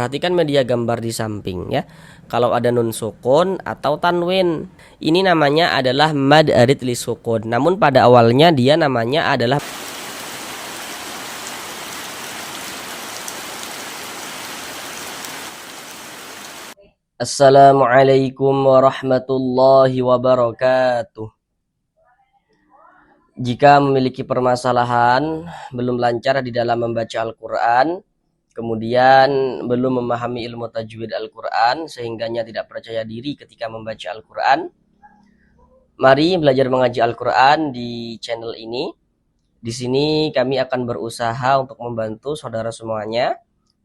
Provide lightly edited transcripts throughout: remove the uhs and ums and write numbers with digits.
Perhatikan media gambar di samping ya. Kalau ada nun sukun atau tanwin, ini namanya adalah mad arid li sukun. Namun pada awalnya dia namanya adalah Assalamualaikum warahmatullahi wabarakatuh. Jika memiliki permasalahan belum lancar di dalam membaca Al-Quran, kemudian belum memahami ilmu tajwid Al-Quran sehingganya tidak percaya diri ketika membaca Al-Quran, mari belajar mengaji Al-Quran di channel ini. Di sini kami akan berusaha untuk membantu saudara semuanya,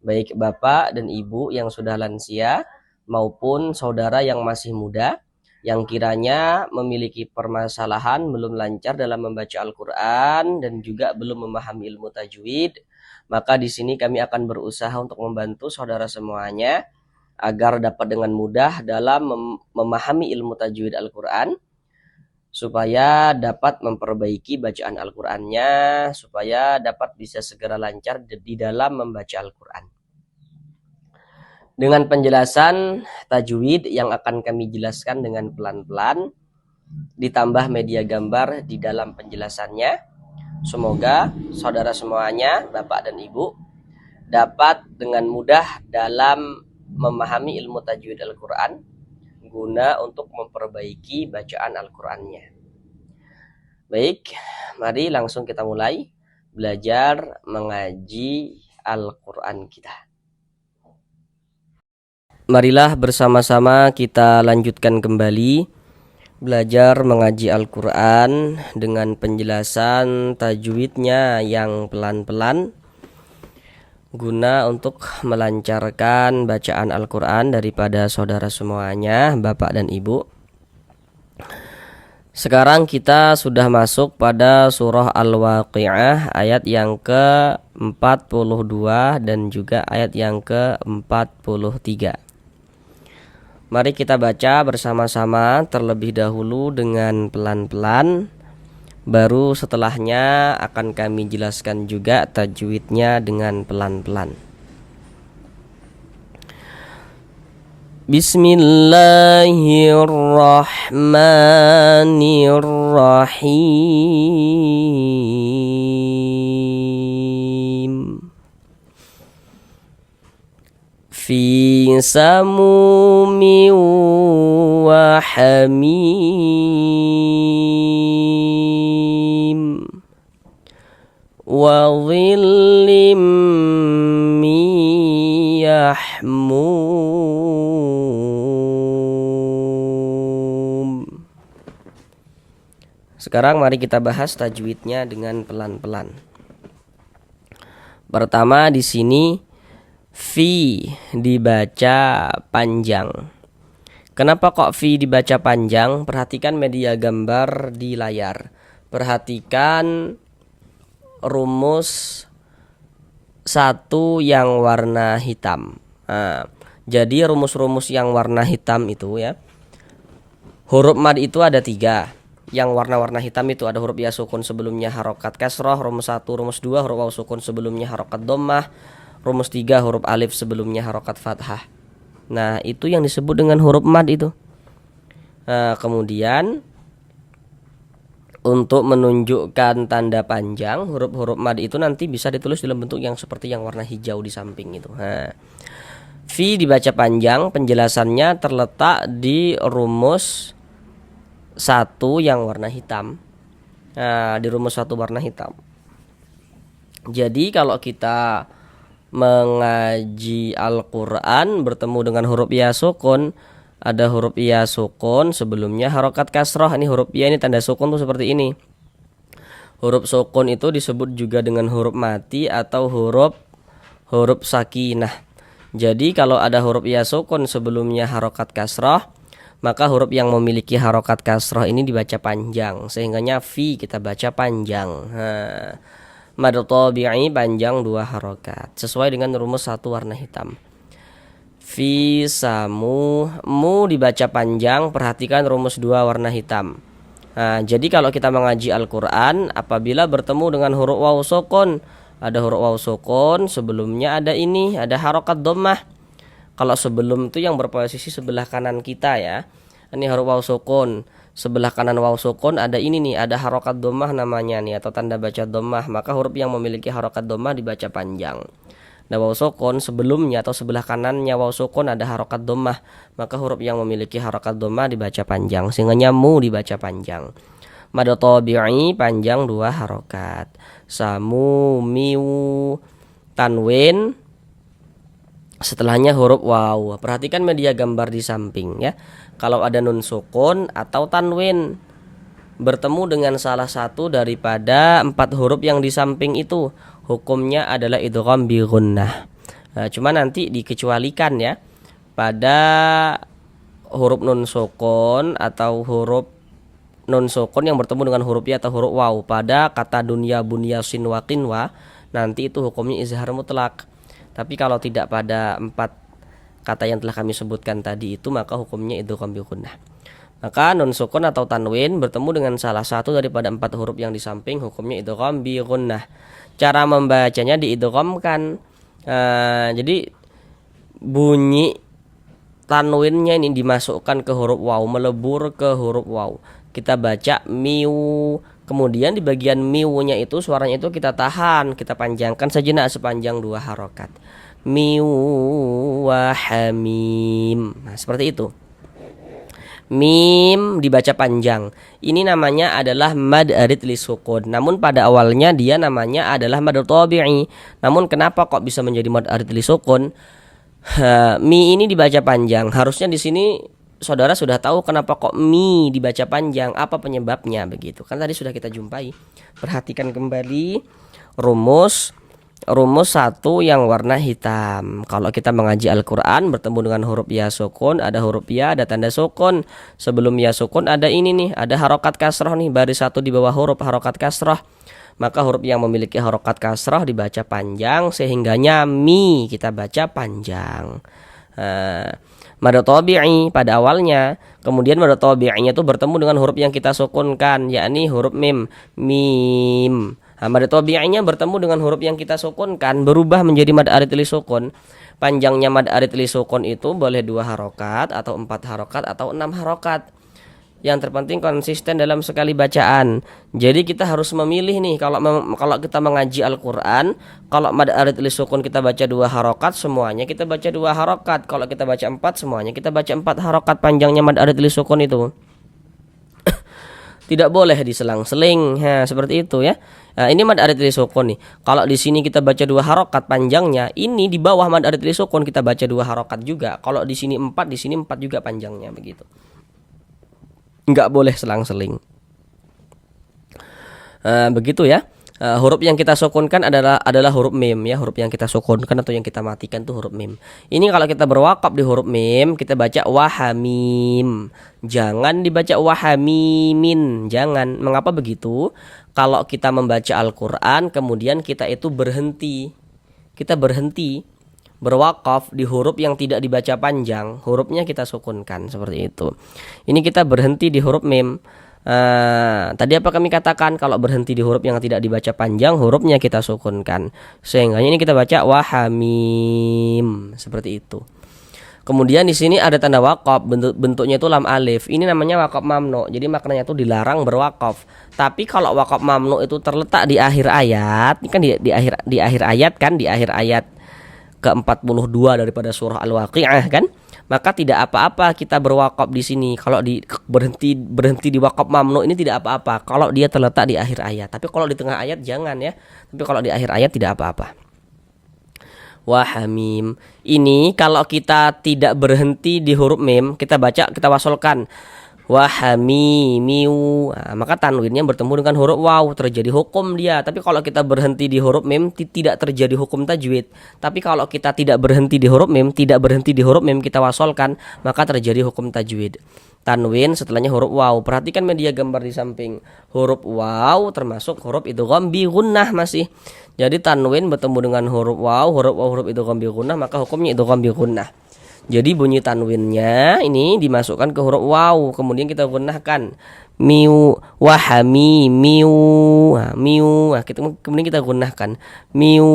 baik bapak dan ibu yang sudah lansia maupun saudara yang masih muda yang kiranya memiliki permasalahan belum lancar dalam membaca Al-Quran dan juga belum memahami ilmu tajwid. Maka di sini kami akan berusaha untuk membantu saudara semuanya agar dapat dengan mudah dalam memahami ilmu tajwid Al-Quran, supaya dapat memperbaiki bacaan Al-Qurannya, supaya dapat bisa segera lancar di dalam membaca Al-Quran. Dengan penjelasan tajwid yang akan kami jelaskan dengan pelan-pelan, ditambah media gambar di dalam penjelasannya, semoga saudara semuanya, bapak dan ibu, dapat dengan mudah dalam memahami ilmu tajwid Al-Quran guna untuk memperbaiki bacaan Al-Qurannya. Baik, mari langsung kita mulai belajar mengaji Al-Quran kita. Marilah bersama-sama kita lanjutkan kembali belajar mengaji Al-Quran dengan penjelasan tajwidnya yang pelan-pelan guna untuk melancarkan bacaan Al-Quran daripada saudara semuanya, bapak dan ibu. Sekarang kita sudah masuk pada surah Al-Waqi'ah ayat yang ke-42 dan juga ayat yang ke-43. Mari kita baca bersama-sama terlebih dahulu dengan pelan-pelan. Baru setelahnya akan kami jelaskan juga tajwidnya dengan pelan-pelan. Bismillahirrahmanirrahim. Fi samumi wa hamim wa dhillim min yahmum. Sekarang mari kita bahas tajwidnya dengan pelan-pelan. Pertama di sini fi dibaca panjang. Kenapa kok fi dibaca panjang? Perhatikan media gambar di layar. Perhatikan rumus 1 yang warna hitam. Nah, jadi rumus-rumus yang warna hitam itu ya, huruf mad itu ada 3. Yang warna-warna hitam itu ada huruf ya sukun sebelumnya harokat kasroh, rumus 1, rumus 2 huruf waw sukun sebelumnya harokat dhammah, rumus 3 huruf alif sebelumnya harokat fathah. Nah, itu yang disebut dengan huruf mad itu. Nah, kemudian untuk menunjukkan tanda panjang, huruf-huruf mad itu nanti bisa ditulis dalam bentuk yang seperti yang warna hijau di samping itu. Nah, fi dibaca panjang, penjelasannya terletak di rumus 1 yang warna hitam. Nah, di rumus 1 warna hitam. Jadi kalau kita mengaji Al-Quran bertemu dengan huruf ya sukun, ada huruf ya sukun sebelumnya harokat kasroh. Ini huruf ya, ini tanda sukun tuh seperti ini. Huruf sukun itu disebut juga dengan huruf mati atau huruf sakinah. Jadi kalau ada huruf ya sukun sebelumnya harokat kasroh, maka huruf yang memiliki harokat kasroh ini dibaca panjang, sehingganya fi kita baca panjang. Mad tabi'i panjang 2 harokat sesuai dengan rumus 1 warna hitam. Fi samu, mu dibaca panjang, perhatikan rumus 2 warna hitam. Nah, jadi kalau kita mengaji Al-Quran, apabila bertemu dengan huruf waw sukun, ada huruf waw sukun sebelumnya ada harokat dhammah, Kalau sebelum itu yang berposisi sebelah kanan kita ya. Ini huruf waw sukun. Sebelah kanan waw sukun ada ini nih, ada harokat dhammah namanya nih atau tanda baca dhammah. Maka huruf yang memiliki harokat dhammah dibaca panjang. Nah, waw sukun sebelumnya atau sebelah kanannya waw sukun ada harokat dhammah, maka huruf yang memiliki harokat dhammah dibaca panjang. Sehingga mu dibaca panjang. Mad tabi'i panjang 2 harokat. Samu, miu, tanwin. Setelahnya huruf waw. Perhatikan media gambar di samping ya. Kalau ada nun sukun atau tanwin bertemu dengan salah satu daripada 4 huruf yang di samping itu, hukumnya adalah idgham bi gunnah. Nah, cuma nanti dikecualikan ya. Pada huruf nun sukun atau huruf nun sukun yang bertemu dengan huruf ya atau huruf waw pada kata dunya, bunya, sin, wa, qinwa, nanti itu hukumnya izhar mutlak. Tapi kalau tidak pada 4 kata yang telah kami sebutkan tadi itu, maka hukumnya idgham bi gunnah. Maka nun sukun atau tanwin bertemu dengan salah satu daripada 4 huruf yang di samping, hukumnya idgham bi gunnah. Cara membacanya diidghamkan. Jadi bunyi tanwinnya ini dimasukkan ke huruf waw, melebur ke huruf waw. Kita baca miu, kemudian di bagian miunya itu suaranya itu kita tahan, kita panjangkan sejenak sepanjang 2 harokat. Miu wa hamim. Nah, seperti itu. Mim dibaca panjang. Ini namanya adalah mad arid li sukun. Namun pada awalnya dia namanya adalah mad tabi'i. Namun kenapa kok bisa menjadi mad arid li sukun? Mi ini dibaca panjang. Harusnya di sini saudara sudah tahu kenapa kok mi dibaca panjang, apa penyebabnya begitu. Kan tadi sudah kita jumpai. Perhatikan kembali rumus 1 yang warna hitam. Kalau kita mengaji Al-Qur'an bertemu dengan huruf ya sukun, ada huruf ya, ada tanda sukun. Sebelum ya sukun ada ini nih, ada harokat kasroh nih, baris 1 di bawah huruf harokat kasroh. Maka huruf yang memiliki harokat kasroh dibaca panjang, sehingganya mi kita baca panjang. Mad tabi'i pada awalnya, kemudian mad tabi'inya itu bertemu dengan huruf yang kita sukunkan, yakni huruf mim. Mim. Mad tabi'inya bertemu dengan huruf yang kita sukunkan, berubah menjadi mad arid li sukun. Panjangnya mad arid li sukun itu boleh 2 harokat atau 4 harokat atau 6 harokat. Yang terpenting konsisten dalam sekali bacaan. Jadi kita harus memilih nih, kalau kita mengaji Al-Qur'an, kalau mad arid li sukun kita baca 2 harokat, semuanya kita baca 2 harokat. Kalau kita baca 4, semuanya kita baca 4 harokat panjangnya mad arid li sukun itu. Tidak boleh diselang-seling. Seperti itu ya. Nah, ini mad arid li sukun nih. Kalau di sini kita baca 2 harokat panjangnya, ini di bawah mad arid li sukun kita baca 2 harokat juga. Kalau di sini 4, di sini 4 juga panjangnya begitu. Enggak boleh selang-seling. Begitu ya. Huruf yang kita sukunkan adalah huruf mim ya. Huruf yang kita sukunkan atau yang kita matikan itu huruf mim. Ini kalau kita berwakaf di huruf mim, kita baca wahamim. Jangan dibaca wahamimin. Jangan. Mengapa begitu? Kalau kita membaca Al-Qur'an kemudian kita itu berhenti. Kita berhenti berwakaf di huruf yang tidak dibaca panjang, hurufnya kita sukunkan seperti itu. Ini kita berhenti di huruf mim. Tadi apa kami katakan? Kalau berhenti di huruf yang tidak dibaca panjang, hurufnya kita sukunkan. Sehingga ini kita baca wahamim seperti itu. Kemudian di sini ada tanda wakaf, bentuknya itu lam alif. Ini namanya wakaf mamnu. Jadi maknanya itu dilarang berwakaf. Tapi kalau wakaf mamnu itu terletak di akhir ayat, ini kan di akhir ayat kan, di akhir ayat ke-42 daripada surah Al-Waqi'ah kan, maka tidak apa-apa kita berwakaf di sini. Kalau berhenti di wakaf mamnu ini tidak apa-apa kalau dia terletak di akhir ayat. Tapi kalau di tengah ayat jangan ya. Tapi kalau di akhir ayat tidak apa-apa. Wahamim. Ini kalau kita tidak berhenti di huruf mim, kita baca, kita wasolkan wahamimiu, maka tanwinnya bertemu dengan huruf waw, terjadi hukum dia. Tapi kalau kita berhenti di huruf mim, tidak terjadi hukum tajwid. Tapi kalau kita tidak berhenti di huruf mim, kita wasolkan, maka terjadi hukum tajwid. Tanwin setelahnya huruf waw. Perhatikan media gambar di samping. Huruf waw termasuk huruf idgham bi gunnah masih. Jadi tanwin bertemu dengan huruf waw, huruf idgham bi gunnah, maka hukumnya idgham bi gunnah. Jadi bunyi tanwinnya ini dimasukkan ke huruf waw, kemudian kita gunakan miu wahami miu, nah, miu, nah, kemudian kita gunakan miu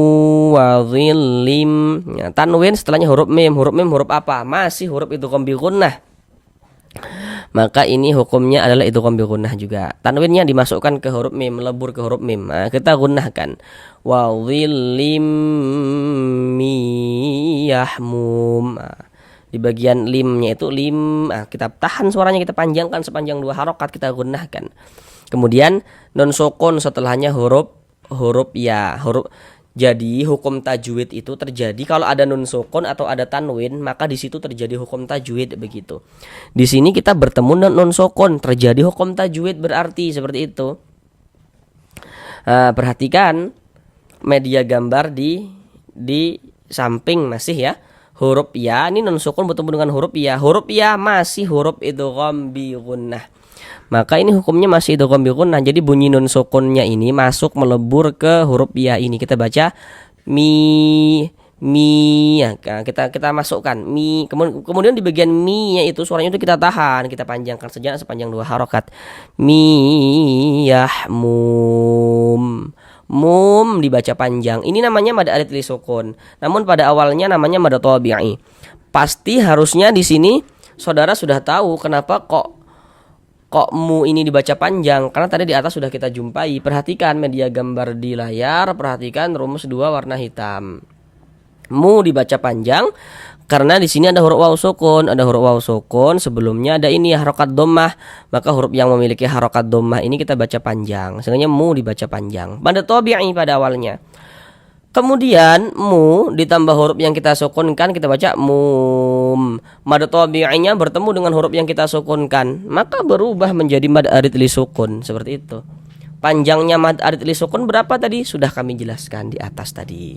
wadhillim. Nah, tanwin setelahnya huruf mim. Huruf mim huruf apa? Masih huruf idgham bi gunnah. Maka ini hukumnya adalah idgham bi gunnah juga. Tanwinnya dimasukkan ke huruf mim, melebur ke huruf mim. Nah, kita gunakan wadhillim miyahmum. Nah, di bagian limnya itu lim, kita tahan suaranya, kita panjangkan sepanjang 2 harokat, kita gunakan. Kemudian nun sukun setelahnya huruf ya. Jadi hukum tajwid itu terjadi kalau ada nun sukun atau ada tanwin, maka di situ terjadi hukum tajwid begitu. Di sini kita bertemu dengan nun sukun, terjadi hukum tajwid, berarti seperti itu. Perhatikan media gambar di samping masih ya. Huruf ya, ini nun sukun bertemu dengan huruf ya. Huruf ya masih huruf idgham bi gunnah. Maka ini hukumnya masih idgham bi gunnah. Jadi bunyi nun sukunnya ini masuk melebur ke huruf ya ini. Kita baca mi ya. Kita masukkan mi. Kemudian di bagian mi nya itu suaranya itu kita tahan, kita panjangkan sejenak sepanjang 2 harokat. Mi yahmum. Mum dibaca panjang. Ini namanya mad arid li sukun. Namun pada awalnya namanya mad tabi'i. Pasti harusnya di sini saudara sudah tahu kenapa kok mu ini dibaca panjang, karena tadi di atas sudah kita jumpai. Perhatikan media gambar di layar, perhatikan rumus 2 warna hitam. Mu dibaca panjang karena di sini ada huruf waw sukun, sebelumnya ada ini harokat dhammah, maka huruf yang memiliki harokat dhammah ini kita baca panjang. Sehingga mu dibaca panjang. Mad tabi'i pada awalnya. Kemudian mu ditambah huruf yang kita sukunkan, kita baca mum. Mad tabi'inya bertemu dengan huruf yang kita sukunkan, maka berubah menjadi mad arid li sukun, seperti itu. Panjangnya mad arid li sukun berapa tadi? Sudah kami jelaskan di atas tadi.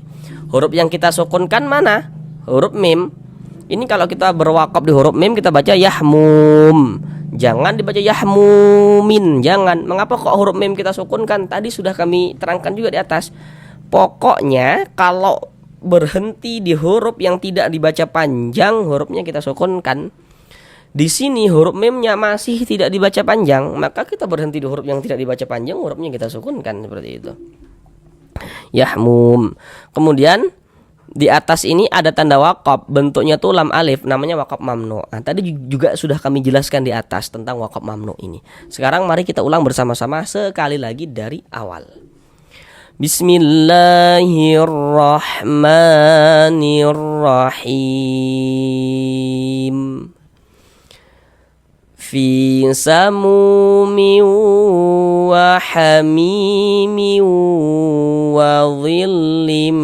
Huruf yang kita sukunkan mana? Huruf mim. Ini kalau kita berwakaf di huruf mim kita baca yahmum. Jangan dibaca yahmumin, jangan. Mengapa kok huruf mim kita sukunkan? Tadi sudah kami terangkan juga di atas. Pokoknya kalau berhenti di huruf yang tidak dibaca panjang, hurufnya kita sukunkan. Di sini huruf mimnya masih tidak dibaca panjang, maka kita berhenti di huruf yang tidak dibaca panjang, hurufnya kita sukunkan, seperti itu. Yahmum. Kemudian di atas ini ada tanda waqaf, bentuknya tuh lam alif, namanya waqaf mamnu. Nah, tadi juga sudah kami jelaskan di atas tentang waqaf mamnu ini. Sekarang mari kita ulang bersama-sama sekali lagi dari awal. Bismillahirrahmanirrahim. Fi samumi wa hamimi wa dhillim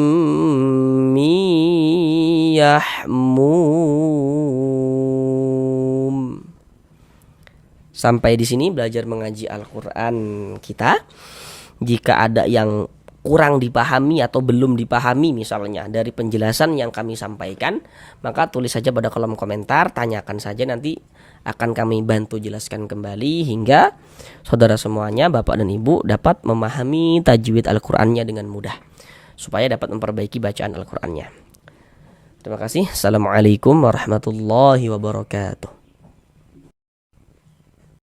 yahmum. Sampai di sini belajar mengaji Al-Qur'an kita. Jika ada yang kurang dipahami atau belum dipahami misalnya dari penjelasan yang kami sampaikan, maka tulis saja pada kolom komentar, tanyakan saja, nanti akan kami bantu jelaskan kembali hingga saudara semuanya, Bapak dan Ibu dapat memahami tajwid Al-Qur'annya dengan mudah supaya dapat memperbaiki bacaan Al-Qur'annya. Terima kasih. Assalamualaikum warahmatullahi wabarakatuh.